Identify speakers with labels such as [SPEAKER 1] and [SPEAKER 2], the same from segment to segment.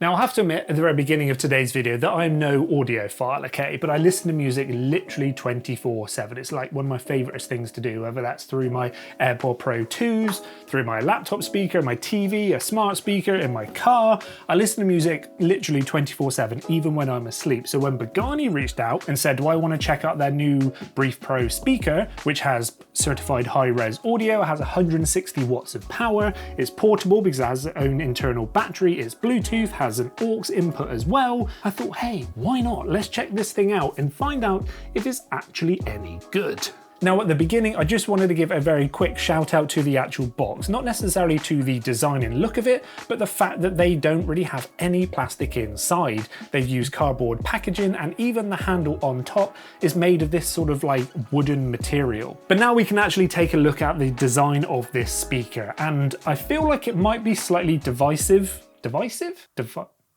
[SPEAKER 1] Now, I have to admit at the very beginning of today's video that I'm no audiophile, okay? But I listen to music literally 24/7. It's like one of my favorite things to do, whether that's through my AirPod Pro 2s, through my laptop speaker, my TV, a smart speaker, in my car. I listen to music literally 24/7, even when I'm asleep. So when Bugani reached out and said, do I want to check out their new Brief Pro speaker, which has certified high-res audio, it has 160 watts of power, it's portable because it has its own internal battery, it's Bluetooth, has an aux input as well, I thought, hey, why not? Let's check this thing out and find out if it's actually any good. Now, at the beginning, I just wanted to give a very quick shout out to the actual box, not necessarily to the design and look of it, but the fact that they don't really have any plastic inside. They've used cardboard packaging, and even the handle on top is made of this sort of like wooden material. But now we can actually take a look at the design of this speaker, and I feel like it might be slightly divisive. Divisive?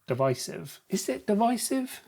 [SPEAKER 1] Divisive. Is it divisive?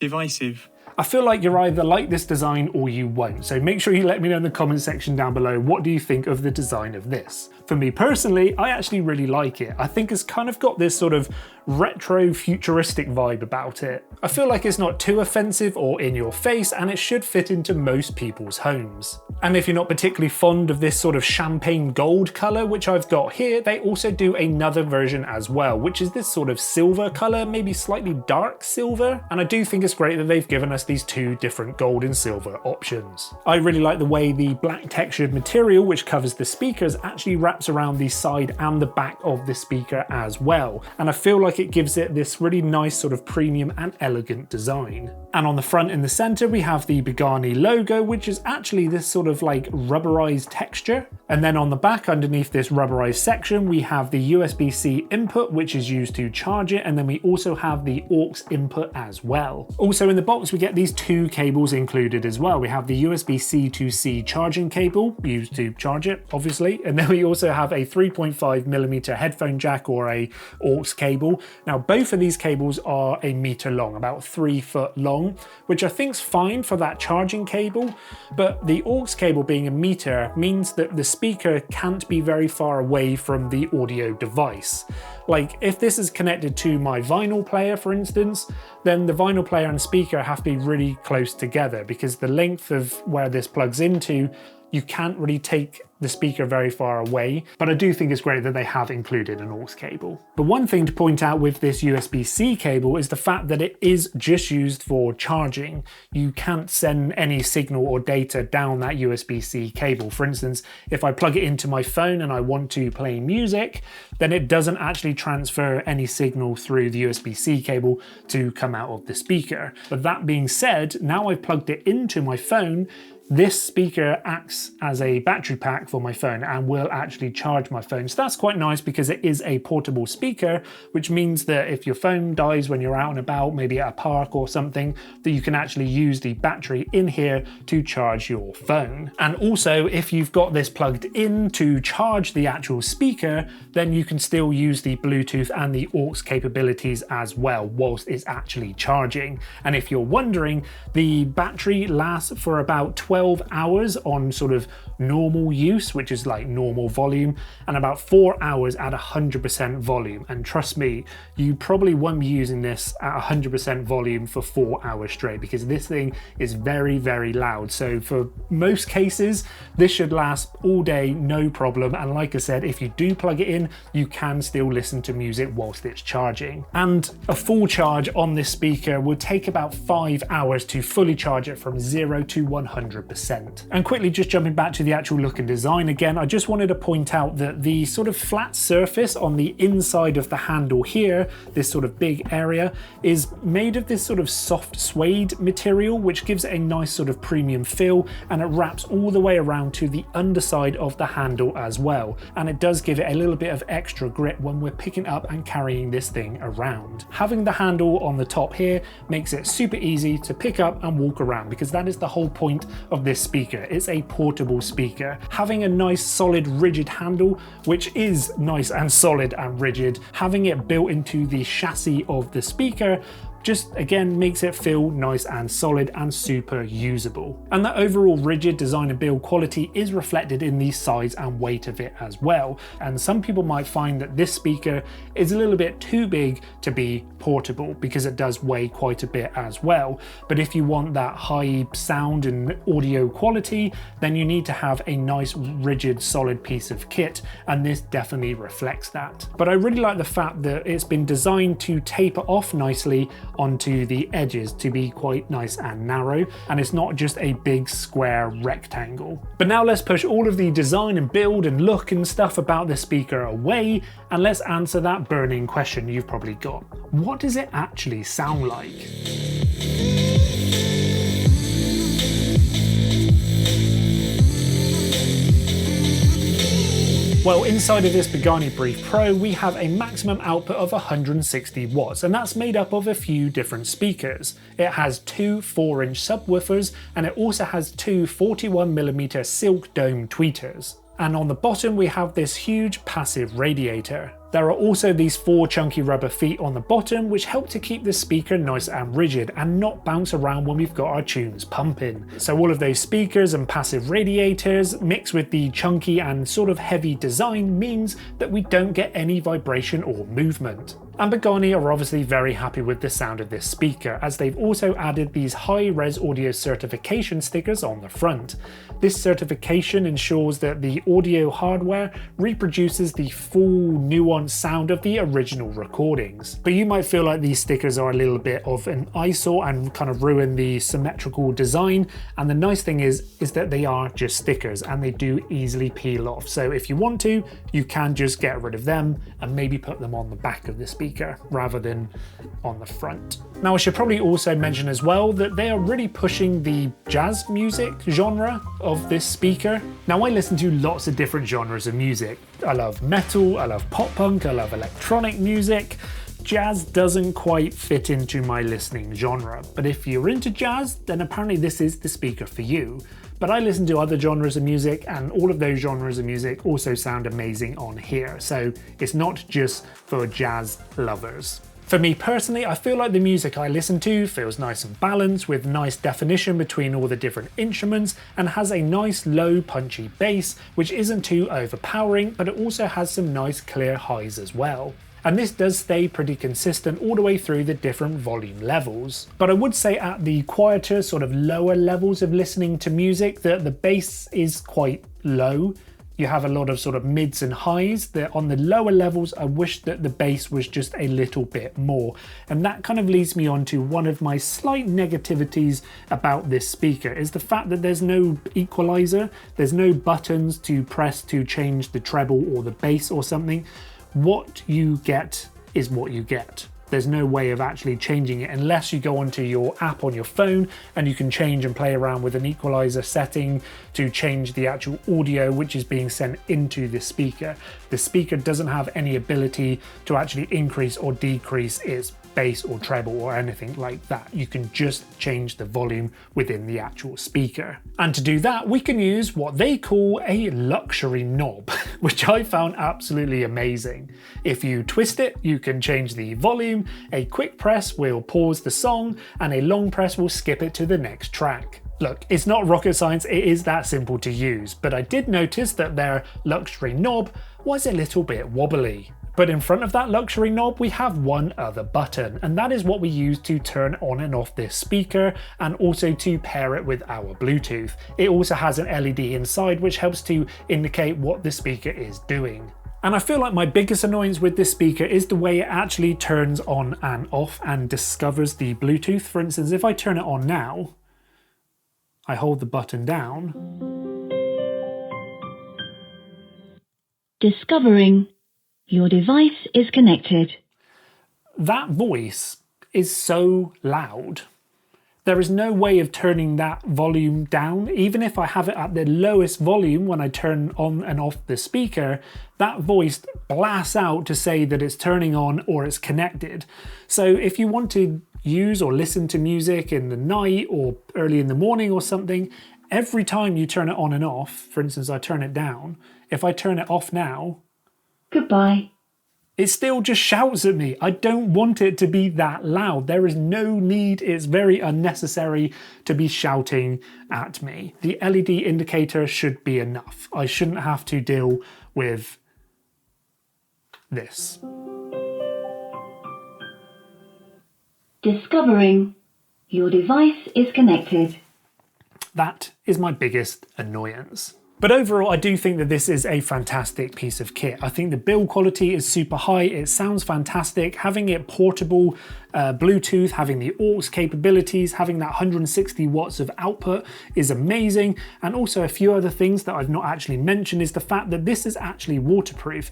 [SPEAKER 2] Divisive.
[SPEAKER 1] I feel like you're either like this design or you won't, so make sure you let me know in the comment section down below, what do you think of the design of this? For me personally, I actually really like it. I think it's kind of got this sort of retro futuristic vibe about it. I feel like it's not too offensive or in your face, and it should fit into most people's homes. And if you're not particularly fond of this sort of champagne gold color, which I've got here, they also do another version as well, which is this sort of silver color, maybe slightly dark silver. And I do think it's great that they've given us these two different gold and silver options. I really like the way the black textured material, which covers the speakers, actually wraps around the side and the back of the speaker as well. And I feel like it gives it this really nice sort of premium and elegant design. And on the front in the center, we have the Bugani logo, which is actually this sort of like rubberized texture. And then on the back, underneath this rubberized section, we have the USB-C input, which is used to charge it. And then we also have the aux input as well. Also in the box, we get these two cables included as well. We have the USB-C to C charging cable used to charge it, obviously. And then we also have a 3.5mm headphone jack or a aux cable. Now, both of these cables are a meter long, about 3 foot long, which I think is fine for that charging cable. But the aux cable being a meter means that the speaker can't be very far away from the audio device. Like if this is connected to my vinyl player, for instance, then the vinyl player and speaker have to be really close together, because the length of where this plugs into, you can't really take the speaker very far away, but I do think it's great that they have included an aux cable. But one thing to point out with this USB-C cable is the fact that it is just used for charging. You can't send any signal or data down that USB-C cable. For instance, if I plug it into my phone and I want to play music, then it doesn't actually transfer any signal through the USB-C cable to come out of the speaker. But that being said, now I've plugged it into my phone, this speaker acts as a battery pack for my phone and will actually charge my phone. So that's quite nice because it is a portable speaker, which means that if your phone dies when you're out and about, maybe at a park or something, that you can actually use the battery in here to charge your phone. And also, if you've got this plugged in to charge the actual speaker, then you can still use the Bluetooth and the aux capabilities as well whilst it's actually charging. And if you're wondering, the battery lasts for about 12 hours on sort of normal use, which is like normal volume, and about 4 hours at 100% volume. And trust me, you probably won't be using this at 100% volume for 4 hours straight, because this thing is very, very loud. So for most cases, this should last all day, no problem. And like I said, if you do plug it in, you can still listen to music whilst it's charging. And a full charge on this speaker would take about 5 hours to fully charge it from 0 to 100%. And quickly just jumping back to the actual look and design again, I just wanted to point out that the sort of flat surface on the inside of the handle here, this sort of big area, is made of this sort of soft suede material, which gives it a nice sort of premium feel, and it wraps all the way around to the underside of the handle as well. And it does give it a little bit of extra grip when we're picking up and carrying this thing around. Having the handle on the top here makes it super easy to pick up and walk around, because that is the whole point of this speaker. It's a portable speaker. Having a nice solid rigid handle, which is nice and solid and rigid, having it built into the chassis of the speaker just again makes it feel nice and solid and super usable. And the overall rigid design and build quality is reflected in the size and weight of it as well. And some people might find that this speaker is a little bit too big to be portable because it does weigh quite a bit as well. But if you want that high sound and audio quality, then you need to have a nice rigid solid piece of kit, and this definitely reflects that. But I really like the fact that it's been designed to taper off nicely onto the edges to be quite nice and narrow, and it's not just a big square rectangle. But now let's push all of the design and build and look and stuff about this speaker away, and let's answer that burning question you've probably got. What does it actually sound like? Well, inside of this Bugani Brief Pro, we have a maximum output of 160 watts, and that's made up of a few different speakers. It has two 4-inch subwoofers, and it also has two 41mm silk dome tweeters. And on the bottom, we have this huge passive radiator. There are also these 4 chunky rubber feet on the bottom, which help to keep the speaker nice and rigid and not bounce around when we've got our tunes pumping. So all of those speakers and passive radiators mixed with the chunky and sort of heavy design means that we don't get any vibration or movement. And Bugani are obviously very happy with the sound of this speaker, as they've also added these high-res audio certification stickers on the front. This certification ensures that the audio hardware reproduces the full nuanced sound of the original recordings. But you might feel like these stickers are a little bit of an eyesore and kind of ruin the symmetrical design, and the nice thing is that they are just stickers and they do easily peel off. So if you want to, you can just get rid of them and maybe put them on the back of the speaker rather than on the front. Now I should probably also mention as well that they are really pushing the jazz music genre of this speaker. Now I listen to lots of different genres of music. I love metal, I love pop punk, I love electronic music. Jazz doesn't quite fit into my listening genre, but if you're into jazz, then apparently this is the speaker for you. But I listen to other genres of music, and all of those genres of music also sound amazing on here, so it's not just for jazz lovers. For me personally, I feel like the music I listen to feels nice and balanced with nice definition between all the different instruments, and has a nice low punchy bass which isn't too overpowering, but it also has some nice clear highs as well. And this does stay pretty consistent all the way through the different volume levels. But I would say at the quieter, sort of lower levels of listening to music, that the bass is quite low. You have a lot of sort of mids and highs. On the lower levels, I wish that the bass was just a little bit more. And that kind of leads me on to one of my slight negativities about this speaker, is the fact that there's no equalizer. There's no buttons to press to change the treble or the bass or something. What you get is what you get. There's no way of actually changing it unless you go onto your app on your phone and you can change and play around with an equalizer setting to change the actual audio which is being sent into the speaker. The speaker doesn't have any ability to actually increase or decrease its bass or treble or anything like that. You can just change the volume within the actual speaker. And to do that, we can use what they call a luxury knob, which I found absolutely amazing. If you twist it, you can change the volume, a quick press will pause the song, and a long press will skip it to the next track. Look, it's not rocket science, it is that simple to use, but I did notice that their luxury knob was a little bit wobbly. But in front of that luxury knob, we have one other button, and that is what we use to turn on and off this speaker, and also to pair it with our Bluetooth. It also has an LED inside, which helps to indicate what the speaker is doing. And I feel like my biggest annoyance with this speaker is the way it actually turns on and off and discovers the Bluetooth. For instance, if I turn it on now, I hold the button down.
[SPEAKER 3] Discovering. Your device is connected.
[SPEAKER 1] That voice is so loud. There is no way of turning that volume down. Even if I have it at the lowest volume when I turn on and off the speaker, that voice blasts out to say that it's turning on or it's connected. So if you want to use or listen to music in the night or early in the morning or something, every time you turn it on and off, for instance, I turn it down, if I turn it off now,
[SPEAKER 3] Goodbye.
[SPEAKER 1] it still just shouts at me. I don't want it to be that loud. There is no need, it's very unnecessary to be shouting at me. The LED indicator should be enough. I shouldn't have to deal with this.
[SPEAKER 3] Discovering your device is connected.
[SPEAKER 1] That is my biggest annoyance. But overall, I do think that this is a fantastic piece of kit. I think the build quality is super high, it sounds fantastic. Having it portable, Bluetooth, having the aux capabilities, having that 160 watts of output is amazing. And also a few other things that I've not actually mentioned is the fact that this is actually waterproof.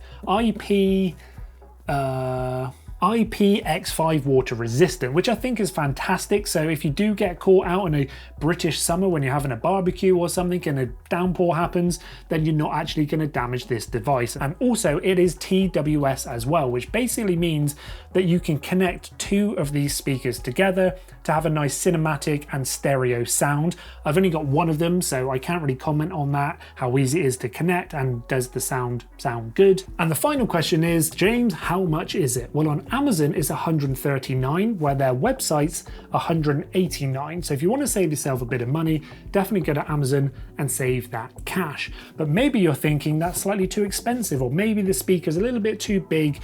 [SPEAKER 1] IPX5 water resistant, which I think is fantastic. So if you do get caught out in a British summer when you're having a barbecue or something and a downpour happens, then you're not actually going to damage this device. And also it is TWS as well, which basically means that you can connect two of these speakers together to have a nice cinematic and stereo sound. I've only got one of them, so I can't really comment on that, how easy it is to connect and does the sound good. And the final question is, James, how much is it? Well, on Amazon it's $139, where their website's $189. So if you want to save yourself a bit of money, definitely go to Amazon and save that cash. But maybe you're thinking that's slightly too expensive, or maybe the speaker's a little bit too big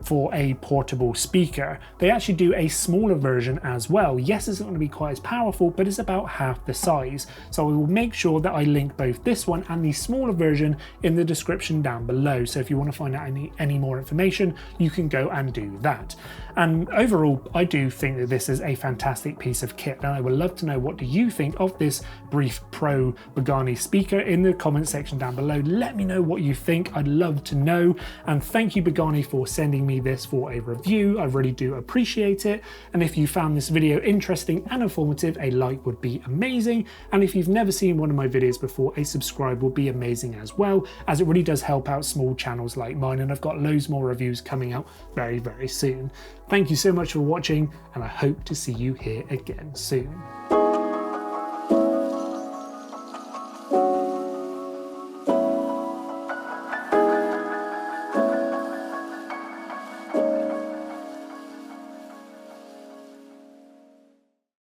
[SPEAKER 1] for a portable speaker. They actually do a smaller version as well. Yes, it's not going to be quite as powerful, but it's about half the size. So I will make sure that I link both this one and the smaller version in the description down below. So if you want to find out any more information, you can go and do that. And overall, I do think that this is a fantastic piece of kit, and I would love to know, what do you think of this Brief Pro Bugani speaker in the comment section down below. Let me know what you think. I'd love to know. And thank you, Bugani, for sending me this for a review. I really do appreciate it. And if you found this video interesting and informative, a like would be amazing. And if you've never seen one of my videos before, a subscribe would be amazing as well, as it really does help out small channels like mine. And I've got loads more reviews coming out very, very soon. Thank you so much for watching, and I hope to see you here again soon.